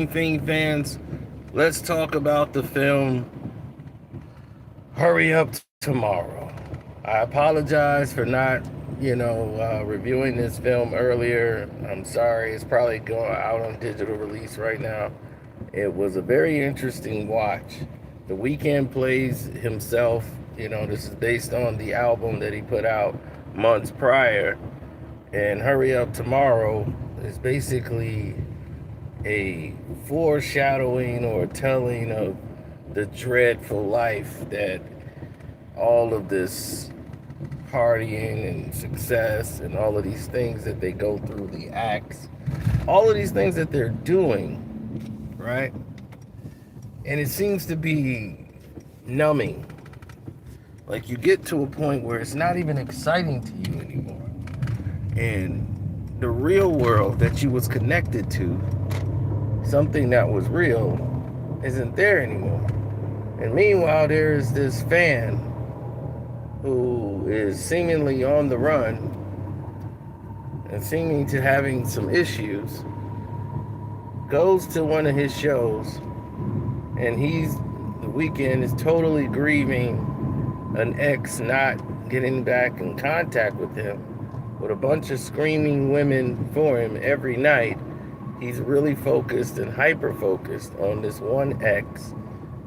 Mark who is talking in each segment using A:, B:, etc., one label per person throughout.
A: Thing fans, let's talk about the film Hurry Up Tomorrow. I apologize for not, reviewing this film earlier. I'm sorry, it's probably going out on digital release right now. It was a very interesting watch. The Weeknd plays himself. This is based on the album that he put out months prior. And Hurry Up Tomorrow is basically a foreshadowing or telling of the dreadful life that all of this partying and success and all of these things that they go through, the acts, all of these things that they're doing, right? And it seems to be numbing. Like you get to a point where it's not even exciting to you anymore. And the real world that you was connected to, something that was real, isn't there anymore. And meanwhile, there's this fan who is seemingly on the run and seeming to having some issues, goes to one of his shows, and the Weeknd is totally grieving an ex not getting back in contact with him, with a bunch of screaming women for him every night. He's really focused and hyper focused on this one ex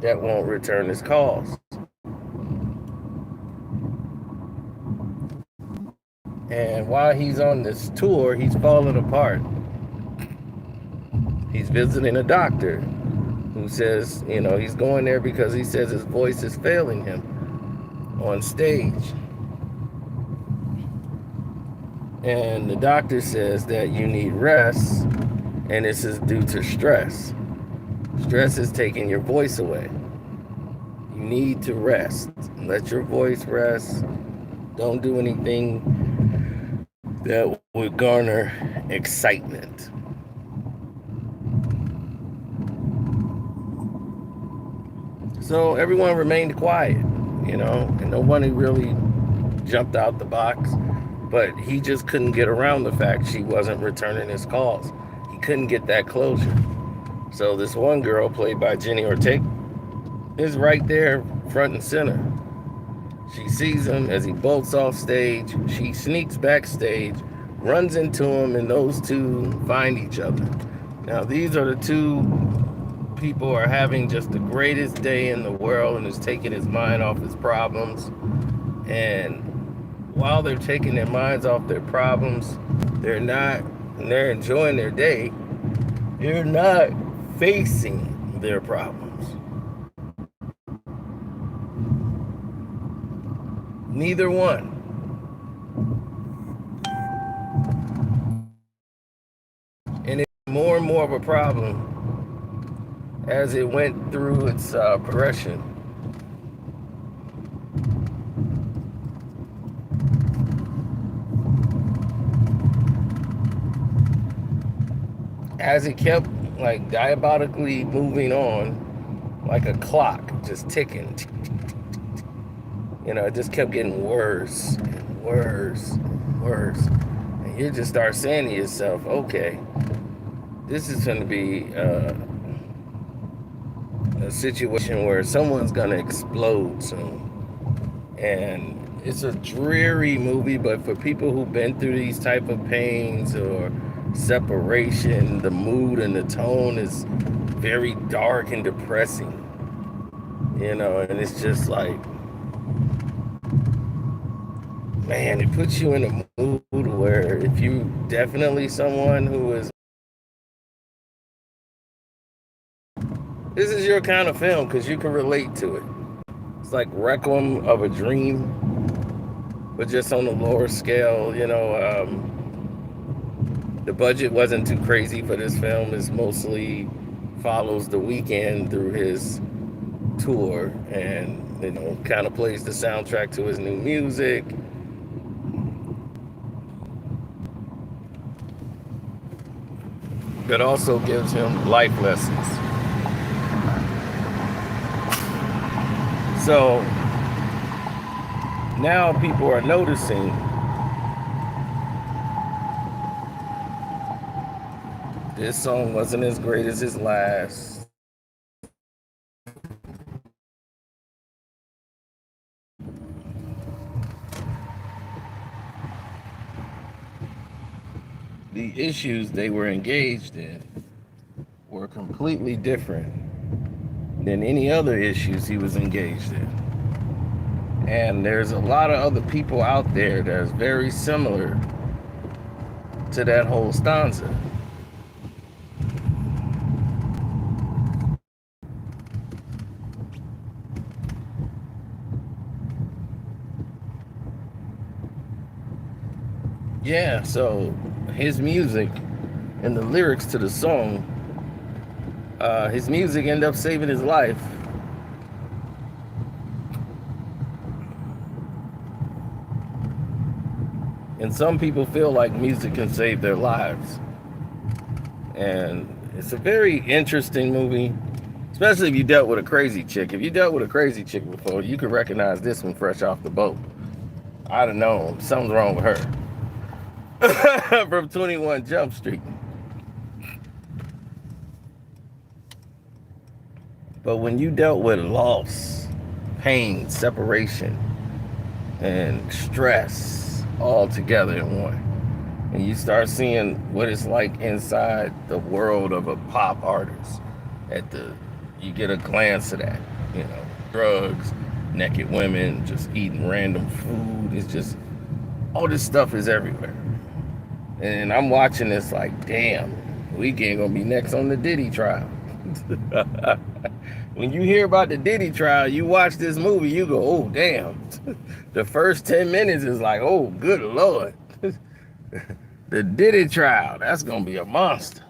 A: that won't return his calls. And while he's on this tour, he's falling apart. He's visiting a doctor who says, he's going there because he says his voice is failing him on stage. And the doctor says that you need rest, and this is due to stress. Stress is taking your voice away. You need to rest. Let your voice rest. Don't do anything that would garner excitement. So everyone remained quiet, and nobody really jumped out the box. But he just couldn't get around the fact she wasn't returning his calls. He couldn't get that closure. So this one girl, played by Jenny Ortega, is right there front and center. She sees him as he bolts off stage. She sneaks backstage, runs into him, and those two find each other. Now, these are the two people are having just the greatest day in the world, and it's taking his mind off his problems. And while they're taking their minds off their problems, they're enjoying their day. They're not facing their problems. Neither one. And it's more and more of a problem as it went through its progression. As it kept diabolically moving on, like a clock just ticking. It just kept getting worse and worse and worse. And you just start saying to yourself, okay, this is going to be a situation where someone's going to explode soon. And it's a dreary movie, but for people who've been through these type of pains or separation, the mood and the tone is very dark and depressing. And it's just like, man, it puts you in a mood where if you definitely someone who is, this is your kind of film because you can relate to it. It's like Requiem of a Dream, but just on a lower scale. The budget wasn't too crazy for this film. It mostly follows the Weeknd through his tour and, kind of plays the soundtrack to his new music. But also gives him life lessons. So now people are noticing This song wasn't as great as his last. The issues they were engaged in were completely different than any other issues he was engaged in. And there's a lot of other people out there that's very similar to that whole stanza. Yeah, so his music and the lyrics to the song, his music ended up saving his life. And some people feel like music can save their lives. And it's a very interesting movie, especially if you dealt with a crazy chick. If you dealt with a crazy chick before, you could recognize this one fresh off the boat. I don't know, something's wrong with her. From 21 Jump Street. But when you dealt with loss, pain, separation, and stress all together in one, and you start seeing what it's like inside the world of a pop artist, you get a glance of that, drugs, naked women, just eating random food. It's just, all this stuff is everywhere. And I'm watching this like, damn, Weeknd gonna be next on the Diddy trial. When you hear about the Diddy trial, you watch this movie, you go, oh, damn. The first 10 minutes is like, oh, good Lord. The Diddy trial, that's gonna be a monster.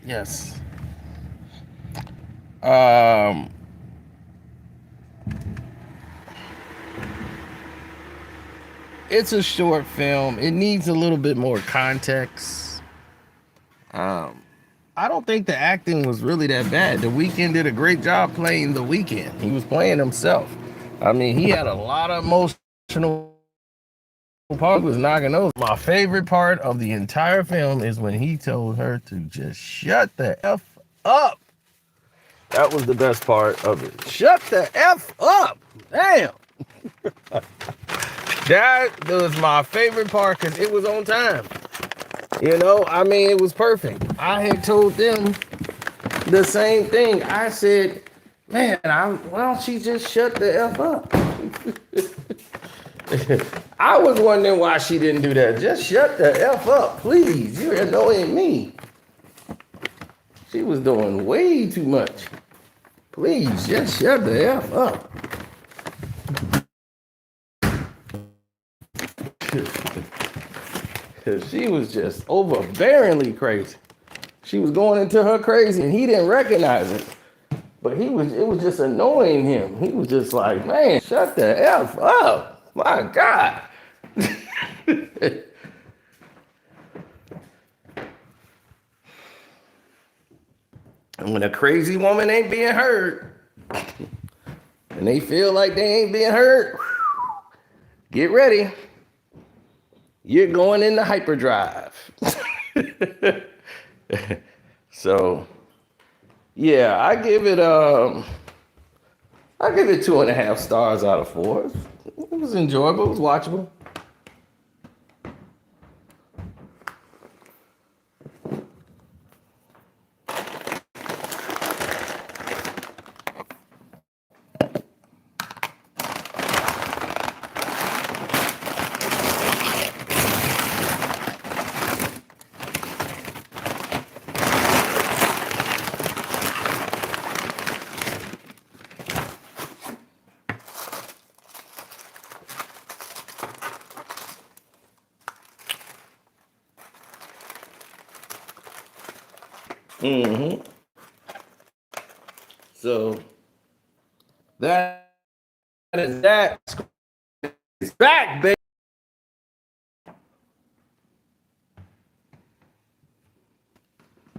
A: Yes. It's a short film. It needs a little bit more context. I don't think the acting was really that bad. The Weeknd did a great job playing the Weeknd. He was playing himself. I mean, he had a lot of emotional part. Was knocking those. My favorite part of the entire film is when he told her to just shut the F up. That was the best part of it. Shut the F up. Damn. That was my favorite part because it was on time. I mean, it was perfect. I had told them the same thing. I said, man, why don't she just shut the F up? I was wondering why she didn't do that. Just shut the F up, please. You're annoying me. She was doing way too much. Please, just shut the F up. She was just overbearingly crazy. She was going into her crazy and he didn't recognize it. But it was just annoying him. He was just like, man, shut the F up. My God. And when a crazy woman ain't being heard, and they feel like they ain't being heard, get ready. You're going into hyperdrive. So, yeah, I give it 2.5 stars out of 4. It was enjoyable. It was watchable. Mm-hmm. So that is that. It's back, baby.